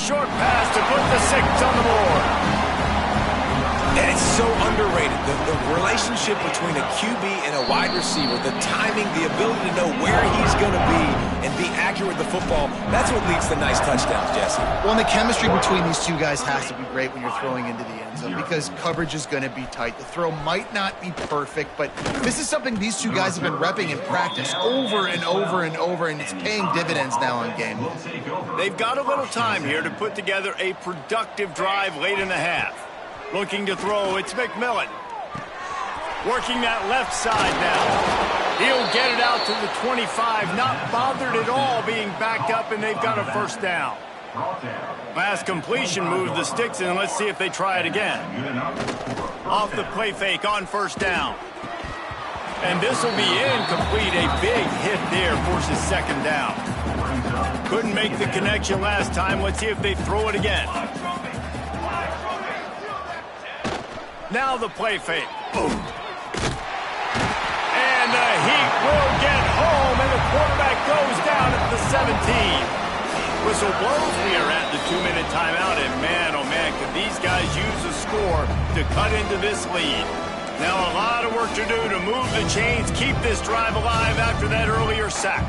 short pass to put the 6 on the board. And it's so underrated, the relationship between a QB and a wide receiver, the timing, the ability to know where he's going to be and be accurate with the football, that's what leads to nice touchdowns, Jesse. Well, and the chemistry between these two guys has to be great when you're throwing into the end zone because coverage is going to be tight. The throw might not be perfect, but this is something these two guys have been repping in practice over and over and over, and it's paying dividends now in game. They've got a little time here to put together a productive drive late in the half. Looking to throw, it's McMillan. Working that left side now. He'll get it out to the 25, not bothered at all being backed up, and they've got a first down. Last completion moves the sticks in. Let's see if they try it again. Off the play fake on first down. And this will be incomplete. A big hit there forces second down. Couldn't make the connection last time. Let's see if they throw it again. Now the play fake. Boom. And the Heat will get home, and the quarterback goes down at the 17. Whistle blows. We are at the 2-minute timeout, and man, oh man, could these guys use a score to cut into this lead. Now a lot of work to do to move the chains, keep this drive alive after that earlier sack.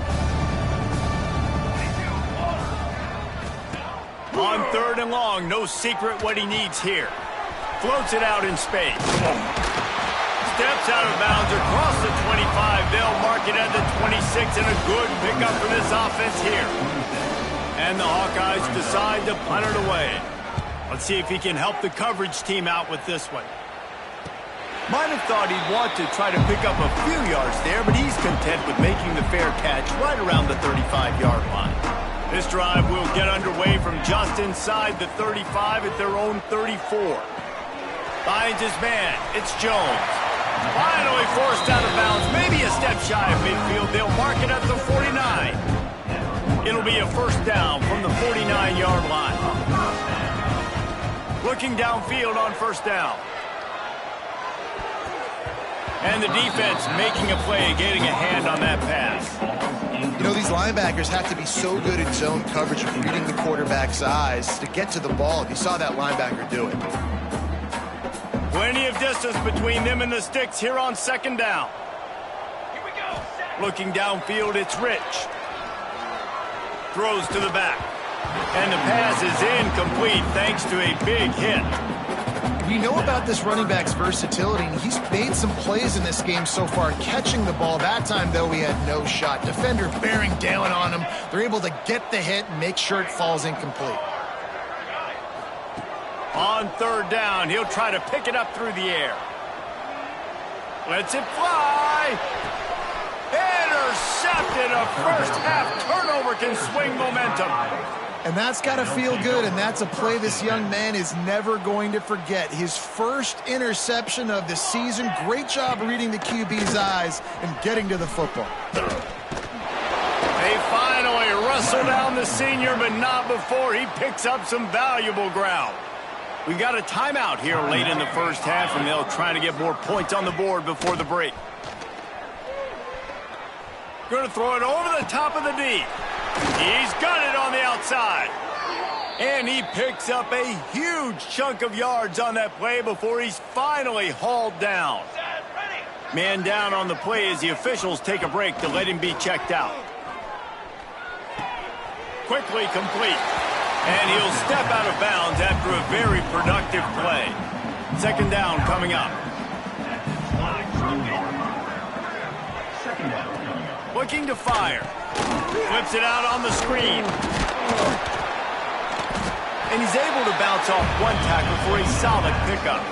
On 3rd and long, no secret what he needs here. Floats it out in space. Steps out of bounds across the 25. They'll mark it at the 26, and a good pickup for this offense here. And the Hawkeyes decide to punt it away. Let's see if he can help the coverage team out with this one. Might have thought he'd want to try to pick up a few yards there, but he's content with making the fair catch right around the 35-yard line. This drive will get underway from just inside the 35 at their own 34. Finds his man. It's Jones. Finally forced out of bounds. Maybe a step shy of midfield. They'll mark it at the 49. It'll be a first down from the 49-yard line. Looking downfield on first down. And the defense making a play, getting a hand on that pass. You know, these linebackers have to be so good in zone coverage of reading the quarterback's eyes to get to the ball. You saw that linebacker do it. Plenty of distance between them and the sticks here on second down. Here we go. Looking downfield, it's Rich. Throws to the back. And the pass is incomplete thanks to a big hit. We know about this running back's versatility, and he's made some plays in this game so far, catching the ball. That time, though, he had no shot. Defender bearing down on him. They're able to get the hit and make sure it falls incomplete. On 3rd down, he'll try to pick it up through the air. Lets it fly. Intercepted. A first-half turnover can swing momentum. And that's got to feel good, and that's a play this young man is never going to forget. His first interception of the season. Great job reading the QB's eyes and getting to the football. They finally wrestle down the senior, but not before he picks up some valuable ground. We've got a timeout here late in the first half, and they'll try to get more points on the board before the break. Going to throw it over the top of the D. He's got it on the outside. And he picks up a huge chunk of yards on that play before he's finally hauled down. Man down on the play as the officials take a break to let him be checked out. Quickly complete. And he'll step out of bounds after a very productive play. Second down coming up. Looking to fire. Flips it out on the screen. And he's able to bounce off one tackle for a solid pickup.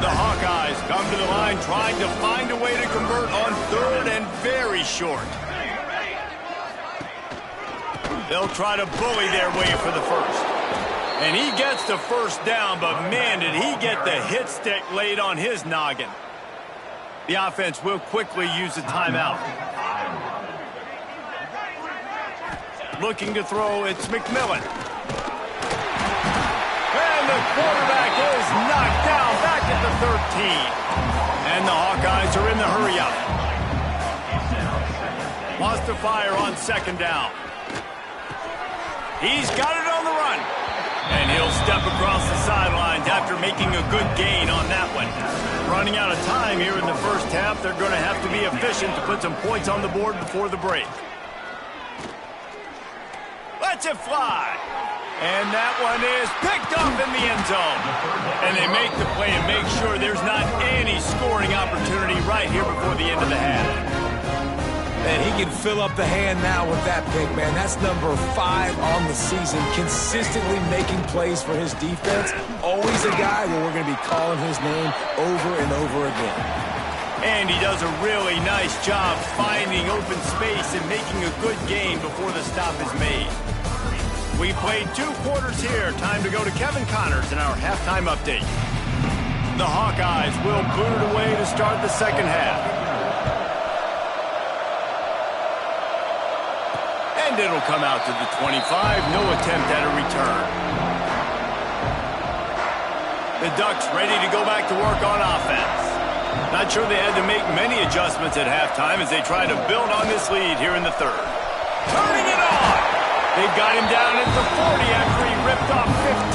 The Hawkeyes come to the line trying to find a way to convert on 3rd and very short. They'll try to bully their way for the first. And he gets the first down, but man, did he get the hit stick laid on his noggin. The offense will quickly use a timeout. Looking to throw, it's McMillan. And the quarterback is knocked down back at the 13. And the Hawkeyes are in the hurry-up. Wants to fire on second down. He's got it on the run. step across the sidelines after making a good gain on that one. Running out of time here in the first half, they're going to have to be efficient to put some points on the board before the break. Lets it fly. And that one is picked up in the end zone. And they make the play and make sure there's not any scoring opportunity right here before the end of the half. And he can fill up the hand now with that pick, man. That's number 5 on the season, consistently making plays for his defense. Always a guy where we're going to be calling his name over and over again. And he does a really nice job finding open space and making a good gain before the stop is made. We played 2 quarters here. Time to go to Kevin Connors in our halftime update. The Hawkeyes will boot it away to start the second half. And it'll come out to the 25. No attempt at a return. The Ducks ready to go back to work on offense. Not sure they had to make many adjustments at halftime as they try to build on this lead here in the third. Turning it on! They've got him down at the 40 after he ripped off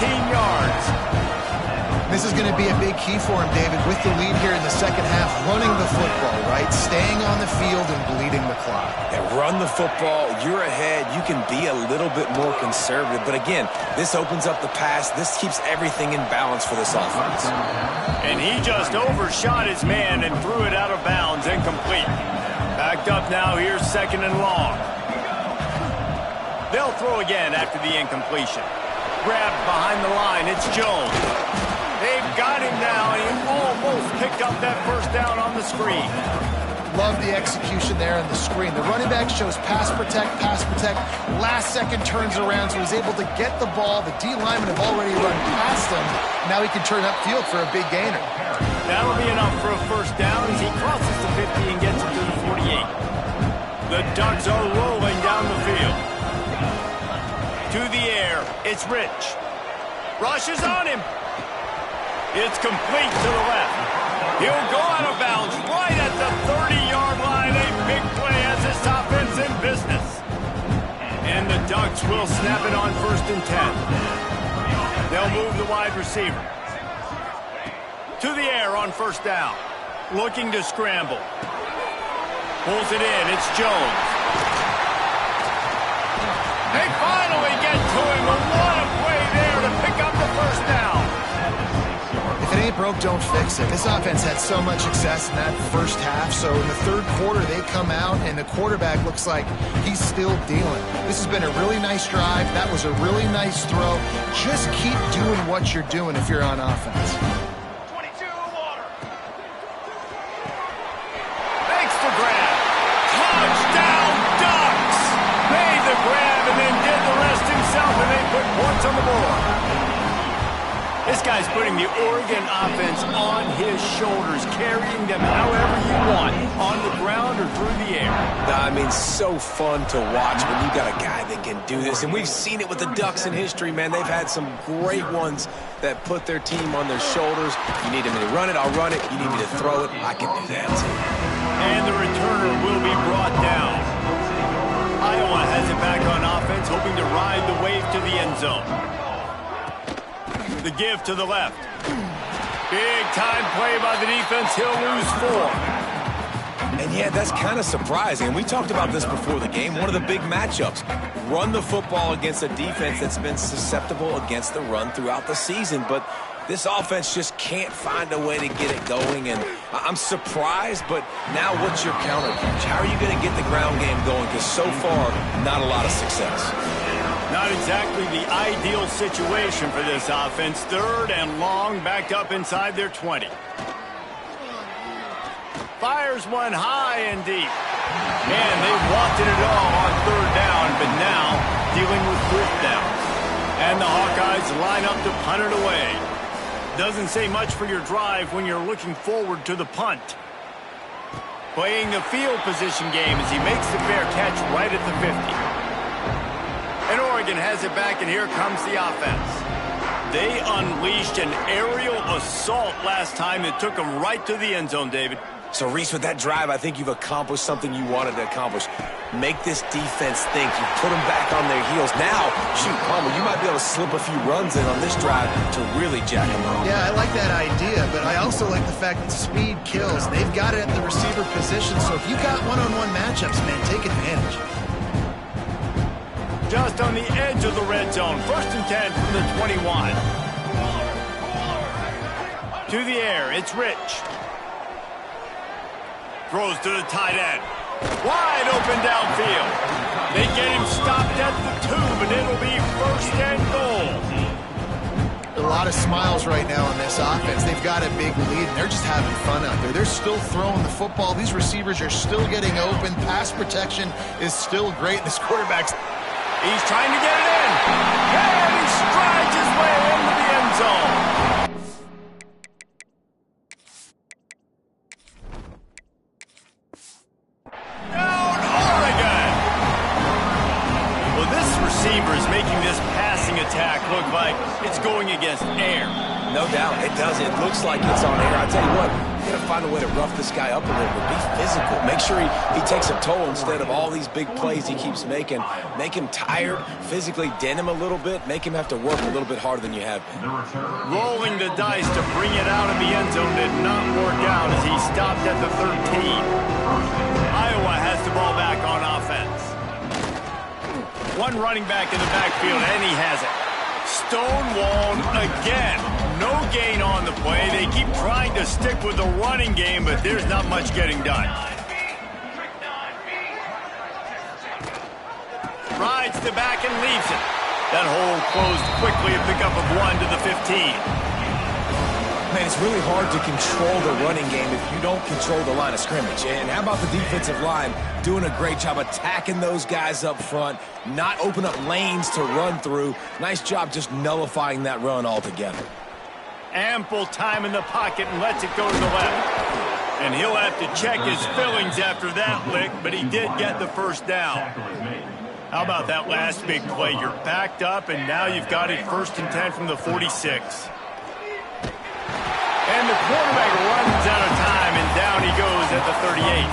15 yards. This is going to be a big key for him, David, with the lead here in the second half, running the football, right? Staying on the field and bleeding the clock. Yeah, run the football. You're ahead. You can be a little bit more conservative. But again, this opens up the pass. This keeps everything in balance for this offense. And he just overshot his man and threw it out of bounds, incomplete. Backed up now, here's second and long. They'll throw again after the incompletion. Grabbed behind the line, it's Jones. They've got him now, and he almost picked up that first down on the screen. Love the execution there on the screen. The running back shows pass protect, last second turns around, so he's able to get the ball. The D linemen have already run past him. Now he can turn upfield for a big gainer. That'll be enough for a first down as he crosses the 50 and gets it to the 48. The Ducks are rolling down the field. To the air, it's Rich. Rushes on him. It's complete to the left. He'll go out of bounds right at the 30-yard line. A big play as this offense in business. And the Ducks will snap it on 1st and 10. They'll move the wide receiver. To the air on 1st down. Looking to scramble. Pulls it in. It's Jones. They finally get to him. What a play there to pick up the first down. If it ain't broke, don't fix it. This offense had so much success in that first half, so in the third quarter they come out and the quarterback looks like he's still dealing. This has been a really nice drive. That was a really nice throw. Just keep doing what you're doing if you're on offense. 22 water. Makes the grab. Touchdown Ducks! Made the grab and then did the rest himself, and they put points on the board. This guy's putting the Oregon offense on his shoulders, carrying them however you want, on the ground or through the air. I mean, so fun to watch when you got a guy that can do this. And we've seen it with the Ducks in history, man. They've had some great ones that put their team on their shoulders. You need me to run it, I'll run it. You need me to throw it, I can do that. And the returner will be brought down. Iowa has it back on offense, hoping to ride the wave to the end zone. The give to the left. Big time play by the defense. He'll lose 4. And yeah, that's kind of surprising. We talked about this before the game. One of the big matchups. Run the football against a defense that's been susceptible against the run throughout the season. But this offense just can't find a way to get it going. And I'm surprised, but now what's your counterpunch? How are you going to get the ground game going? Because so far, not a lot of success. Not exactly the ideal situation for this offense. 3rd and long, backed up inside their 20. Fires one high and deep. Man, they wanted it all on 3rd down, but now dealing with 4th down. And the Hawkeyes line up to punt it away. Doesn't say much for your drive when you're looking forward to the punt. Playing the field position game as he makes the fair catch right at the 50. And Oregon has it back, and here comes the offense. They unleashed an aerial assault last time that took them right to the end zone, David. So, Reese, with that drive, I think you've accomplished something you wanted to accomplish. Make this defense think. You put them back on their heels. Now, shoot, Palmer, you might be able to slip a few runs in on this drive to really jack them up. Yeah, I like that idea, but I also like the fact that speed kills. They've got it at the receiver position, so if you got one-on-one matchups, man, take advantage. Just on the edge of the red zone. 1st and 10 from the 21. To the air, it's Rich. Throws to the tight end. Wide open downfield. They get him stopped at the 2, but it'll be 1st and goal. A lot of smiles right now on this offense. They've got a big lead, and they're just having fun out there. They're still throwing the football. These receivers are still getting open. Pass protection is still great. This quarterback's... He's trying to get it in. And he strides his way into the end zone. Receiver is making this passing attack look like it's going against air. No doubt, it does. It looks like it's on air. I tell you what, you got to find a way to rough this guy up a little bit. Be physical. Make sure he takes a toll instead of all these big plays he keeps making. Make him tired, physically dent him a little bit, make him have to work a little bit harder than you have been. Rolling the dice to bring it out of the end zone did not work out as he stopped at the 13. Iowa has the ball back on offense. One running back in the backfield, and he has it. Stonewalled again. No gain on the play. They keep trying to stick with the running game, but there's not much getting done. Rides the back and leaves it. That hole closed quickly, a pickup of 1 to the 15. Man, it's really hard to control the running game if you don't control the line of scrimmage. And how about the defensive line doing a great job attacking those guys up front, not open up lanes to run through. Nice job just nullifying that run altogether. Ample time in the pocket and lets it go to the left. And he'll have to check his fillings after that lick, but he did get the 1st down. How about that last big play? You're backed up, and now you've got it 1st and 10 from the 46. And the quarterback runs out of time, and down he goes at the 38.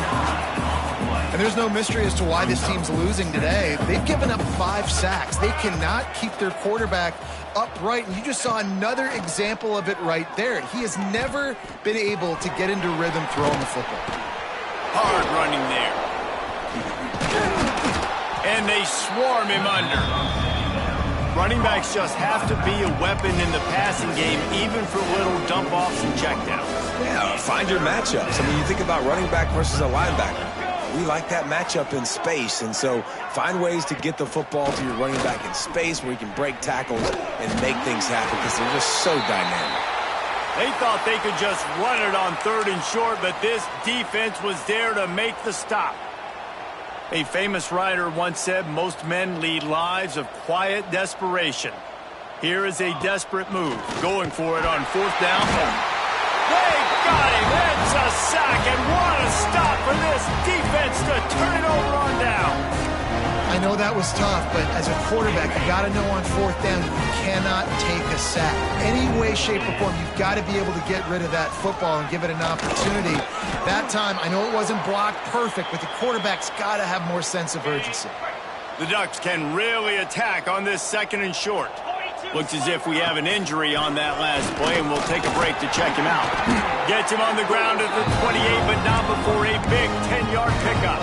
And there's no mystery as to why this team's losing today. They've given up 5 sacks. They cannot keep their quarterback upright, and you just saw another example of it right there. He has never been able to get into rhythm throwing the football. Hard running there. And they swarm him under. Running backs just have to be a weapon in the passing game, even for little dump-offs and checkdowns. Yeah, find your matchups. I mean, you think about running back versus a linebacker. We like that matchup in space, and so find ways to get the football to your running back in space where you can break tackles and make things happen because they're just so dynamic. They thought they could just run it on 3rd and short, but this defense was there to make the stop. A famous writer once said, most men lead lives of quiet desperation. Here is a desperate move, going for it on 4th down. They got him. It's a sack, and what a stop for this defense to turn it over on down. I know that was tough, but as a quarterback, you got to know on 4th down, you cannot take a sack. Any way, shape, or form, you've got to be able to get rid of that football and give it an opportunity. That time, I know it wasn't blocked perfect, but the quarterback's got to have more sense of urgency. The Ducks can really attack on this 2nd and short. Looks as if we have an injury on that last play, and we'll take a break to check him out. Gets him on the ground at the 28, but not before a big 10-yard pickup.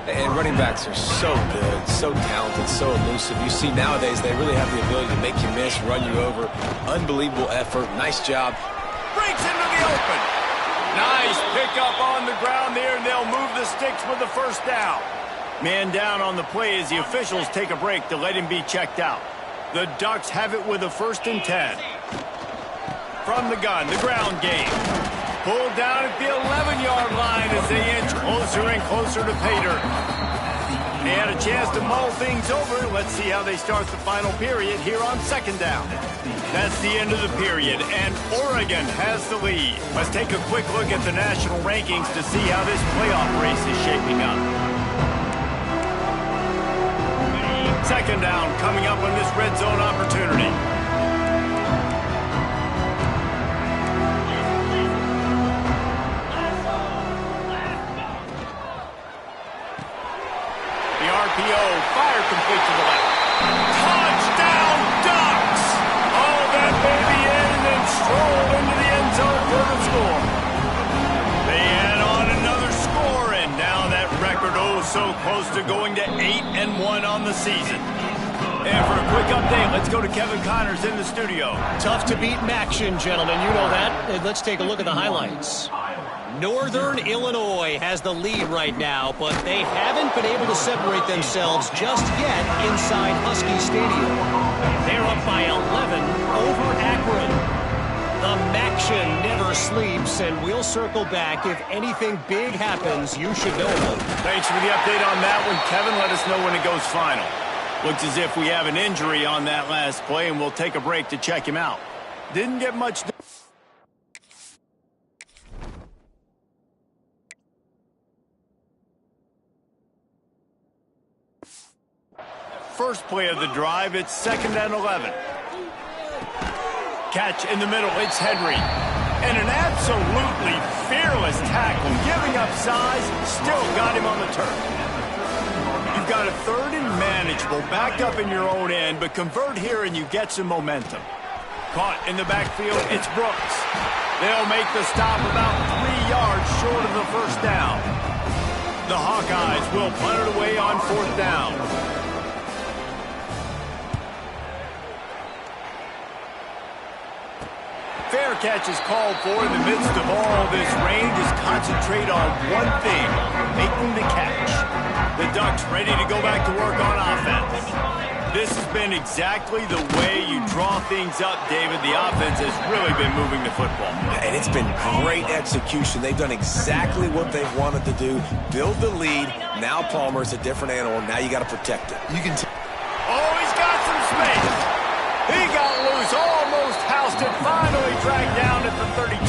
And running backs are so good, so talented, so elusive. You see nowadays they really have the ability to make you miss, run you over. Unbelievable effort. Nice job. Breaks into the open. Nice pickup on the ground there, and they'll move the sticks with the 1st down. Man down on the play as the officials take a break to let him be checked out. The Ducks have it with a 1st and 10. From the gun, the ground game. Pulled down at the 11-yard line as they inch closer and closer to pay dirt. They had a chance to mull things over. Let's see how they start the final period here on 2nd down. That's the end of the period, and Oregon has the lead. Let's take a quick look at the national rankings to see how this playoff race is shaping up. 2nd down coming up on this red zone opportunity. close to going to 8-1 on the season. And for a quick update, let's go to Kevin Connors in the studio. Tough to beat Maction, gentlemen. You know that. And let's take a look at the highlights. Northern Illinois has the lead right now, but they haven't been able to separate themselves just yet inside Husky Stadium. They're up by 11 over Akron. The Maction never sleeps, and we'll circle back. If anything big happens, you should know about it. Thanks for the update on that one, Kevin. Let us know when it goes final. Looks as if we have an injury on that last play, and we'll take a break to check him out. Didn't get much. First play of the drive, it's 2nd and 11. Catch in the middle, it's Henry. And an absolutely fearless tackle, giving up size, still got him on the turf. You've got a 3rd and manageable, back up in your own end, but convert here and you get some momentum. Caught in the backfield, it's Brooks. They'll make the stop about 3 yards short of the first down. The Hawkeyes will punt it away on 4th down. Fair catch is called for. In the midst of all this rain, just concentrate on one thing, making the catch. The Ducks ready to go back to work on offense. This has been exactly the way you draw things up, David. The offense has really been moving the football. And it's been great execution. They've done exactly what they've wanted to do. Build the lead. Now Palmer's a different animal. Now you got to protect it. You can Oh, he's got some space. He got loose, almost housed it, finally dragged down at the 32.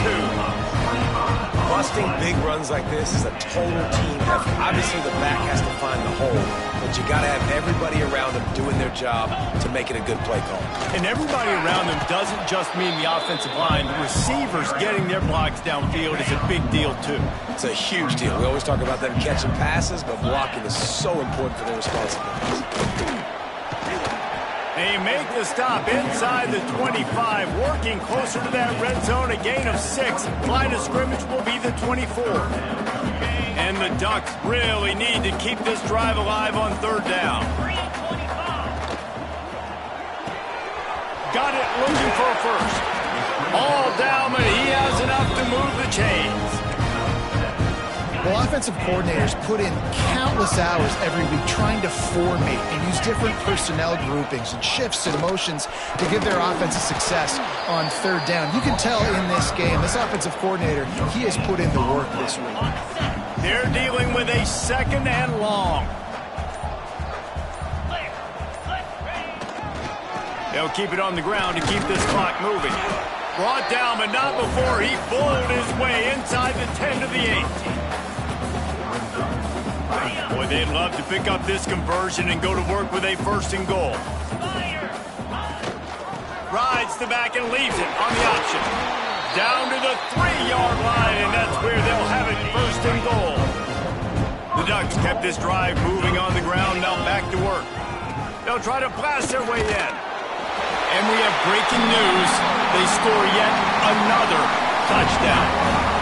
Busting big runs like this is a total team effort. Obviously, the back has to find the hole, but you got to have everybody around them doing their job to make it a good play call. And everybody around them doesn't just mean the offensive line. The receivers getting their blocks downfield is a big deal, too. It's a huge deal. We always talk about them catching passes, but blocking is so important for their responsibilities. They make the stop inside the 25, working closer to that red zone, a gain of 6. Line of scrimmage will be the 24. And the Ducks really need to keep this drive alive on 3rd down. Got it looking for a first. All down, but he has enough to move the chains. Well, offensive coordinators put in countless hours every week trying to formate and use different personnel groupings and shifts and motions to give their offense a success on 3rd down. You can tell in this game, this offensive coordinator, he has put in the work this week. They're dealing with a 2nd and long. They'll keep it on the ground to keep this clock moving. Brought down, but not before he bowled his way inside the 10 to the 8. Boy, they'd love to pick up this conversion and go to work with a 1st and goal. Rides the back and leaves it on the option. Down to the 3-yard line, and that's where they'll have it 1st and goal. The Ducks kept this drive moving on the ground, now back to work. They'll try to blast their way in. And we have breaking news. They score yet another touchdown.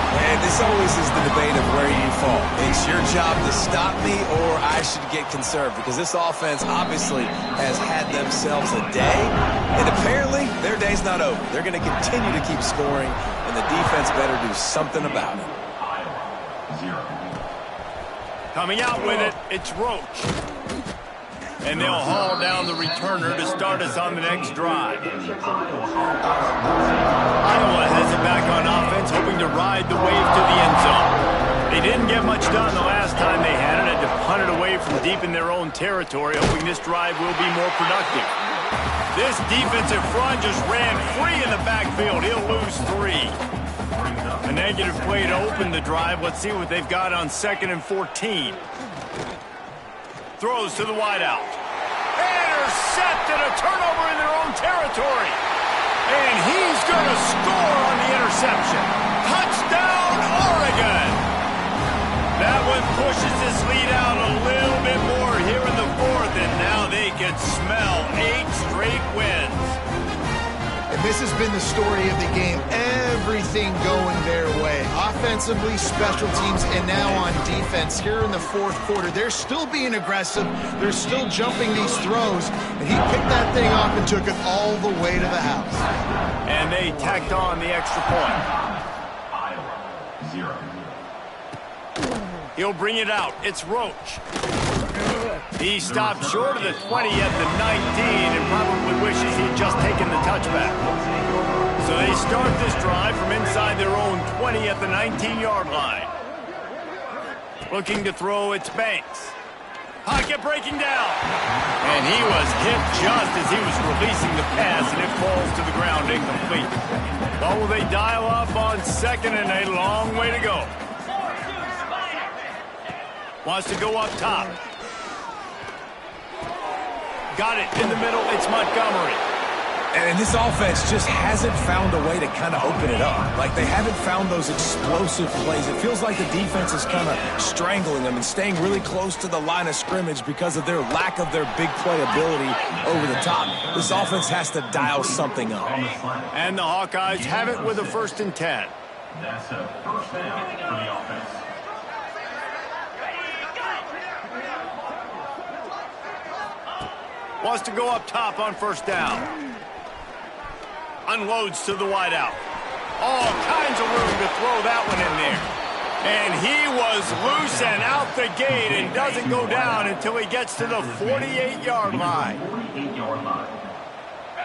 And this always is the debate of where you fall. It's your job to stop me or I should get conserved, because this offense obviously has had themselves a day, and apparently their day's not over. They're going to continue to keep scoring, and the defense better do something about it. Coming out with it, it's Roach. And they'll haul down the returner to start us on the next drive. Iowa has it back on offense, hoping to ride the wave to the end zone. They didn't get much done the last time they had it, had to punt it away from deep in their own territory, hoping this drive will be more productive. This defensive front just ran free in the backfield. He'll lose 3. A negative play to open the drive. Let's see what they've got on 2nd and 14. Throws to the wideout. Intercepted, a turnover in their own territory. And he's going to score on the interception. Touchdown, Oregon. That one pushes this lead out a little bit more here in the 4th, and now they can smell 8 straight wins. And this has been the story of the game everything going their way. Offensively, special teams, and now on defense here in the fourth quarter. They're still being aggressive. They're still jumping these throws. And he picked that thing off and took it all the way to the house. And they tacked on the extra point. He'll bring it out. It's Roach. He stopped short of the 20 at the 19 and probably wishes he'd just taken the touchback. So they start this drive from inside their own 20 at the 19-yard line. Looking to throw, it's Banks. Pocket breaking down. And he was hit just as he was releasing the pass, and it falls to the ground incomplete. Oh, they dial up on second and a long way to go. Wants to go up top. Got it in the middle. It's Montgomery. And this offense just hasn't found a way to kind of open it up. Like, they haven't found those explosive plays. It feels like the defense is kind of strangling them and staying really close to the line of scrimmage because of their lack of their big play ability over the top. This offense has to dial something up. And the Hawkeyes have it with a 1st and 10. That's a first down for the offense. Wants to go up top on 1st down. Unloads to the wideout. All kinds of room to throw that one in there. And he was loose and out the gate and doesn't go down until he gets to the 48-yard line. 48-yard line.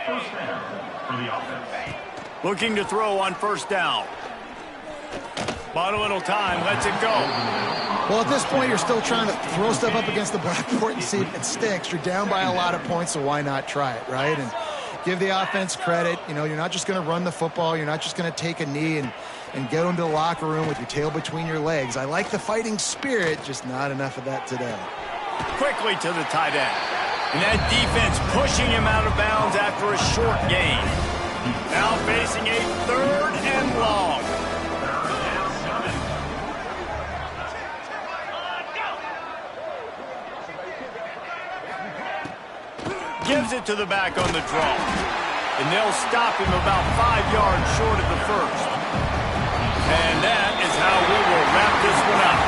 First down for the offense. Looking to throw on 1st down. Bought a little time, lets it go. Well, at this point, you're still trying to throw stuff up against the blackboard and see if it sticks. You're down by a lot of points, so why not try it, right? And give the offense credit. You know, you're not just going to run the football. You're not just going to take a knee and get into the locker room with your tail between your legs. I like the fighting spirit, just not enough of that today. Quickly to the tight end. And that defense pushing him out of bounds after a short gain. Now facing a 3rd and long. Gives it to the back on the draw. And they'll stop him about 5 yards short of the 1st. And that is how we will wrap this one up.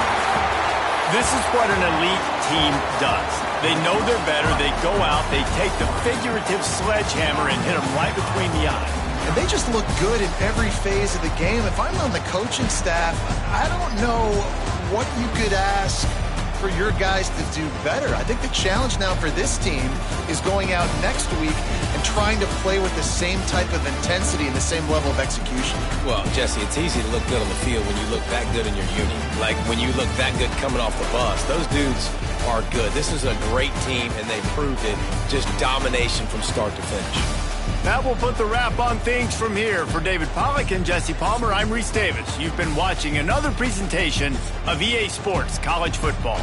This is what an elite team does. They know they're better. They go out. They take the figurative sledgehammer and hit them right between the eyes. And they just look good in every phase of the game. If I'm on the coaching staff, I don't know what you could ask for your guys to do better. I think the challenge now for this team is going out next week and trying to play with the same type of intensity and the same level of execution. Well, Jesse, it's easy to look good on the field when you look that good in your unit. Like when you look that good coming off the bus. Those dudes are good. This is a great team, and they proved it. Just domination from start to finish. That will put the wrap on things from here. For David Pollack and Jesse Palmer, I'm Reese Davis. You've been watching another presentation of EA Sports College Football.